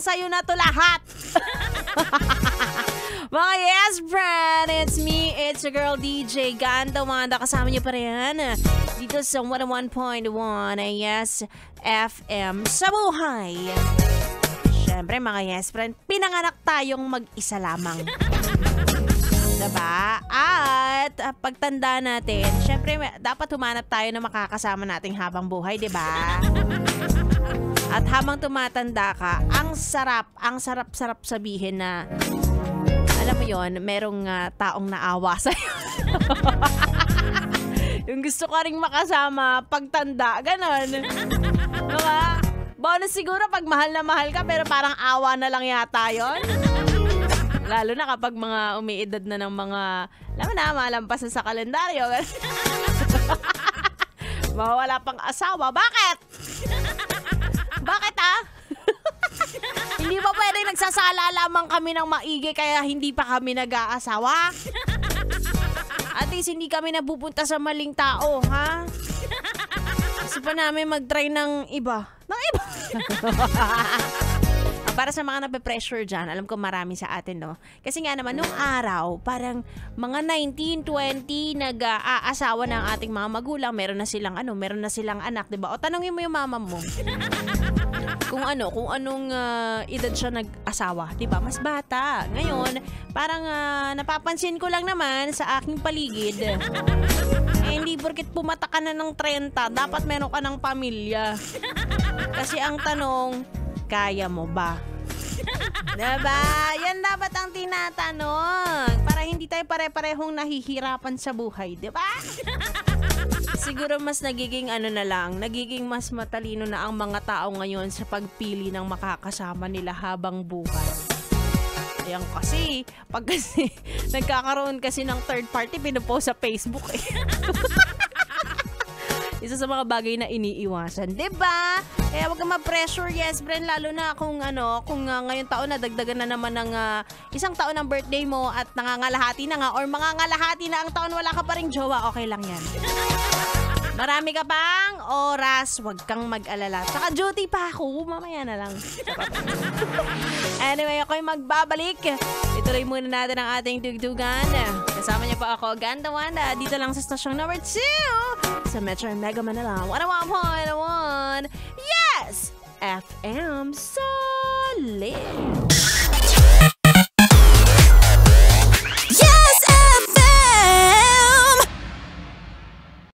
sa'yo na to lahat. Mga yes, friend! It's me, it's your girl DJ Ganda Wanda. Kasama niyo pa rin dito sa 101.1 Yes FM sa buhay. Siyempre, mga yes, friend, pinanganak tayong mag-isa lamang. Diba? At pagtanda natin, siyempre, dapat humanap tayo na makakasama nating habang buhay, diba? At habang tumatanda ka, ang sarap sabihin na alam mo yon, merong taong naawa sa'yo. Yung gusto ko ring makasama pagtanda, ganon. Diba? Bonus siguro pag mahal na mahal ka pero parang awa na lang yata yon. Lalo na kapag mga umiidad na ng mga, alam mo na, malampas na sa kalendaryo. Mawawala pang asawa. Bakit? Bakit Hindi ba pwede nagsasala lamang kami ng maigi kaya hindi pa kami nag-aasawa? At least hindi kami napupunta sa maling tao, ha? Gusto pa namin mag-try ng iba. Para sa mga nape-pressure dyan, alam ko marami sa atin, no? Kasi nga naman, nung araw, parang mga 19, 20, nag-aasawa ng ating mga magulang, meron na silang anak, diba? O tanongin mo yung mama mo. kung anong edad siya nag-asawa, diba? Mas bata. Ngayon, parang napapansin ko lang naman sa aking paligid. Hindi porket pumata ka na ng 30, dapat meron ka ng pamilya. Kasi ang tanong, kaya mo ba? Diba? Yan dapat ang tinatanong. Para hindi tayo pare-parehong nahihirapan sa buhay. Diba? Siguro mas nagiging nagiging mas matalino na ang mga tao ngayon sa pagpili ng makakasama nila habang buhay. Ayan kasi, pag kasi nagkakaroon kasi ng third party, pinupost sa Facebook eh. Isa sa mga bagay na iniiwasan, 'di ba? Kaya wag kang ma-pressure, yes, friend, lalo na kung ngayong taon na dagdagan na naman ng isang taon ng birthday mo at nangangalahati na nga or mangangalahati na ang taon wala ka pa ring jowa, okay lang 'yan. Marami ka pang oras, wag kang mag-alala. Saka duty pa ako, mamaya na lang. Anyway, ako'y magbabalik. Ituloy muna natin ang ating tugtugan. Kasama niyo pa ako, Ganda Wanda, dito lang sa stasyong number 2 sa Metro Mega Manila 101.1 Yes! FM Solid!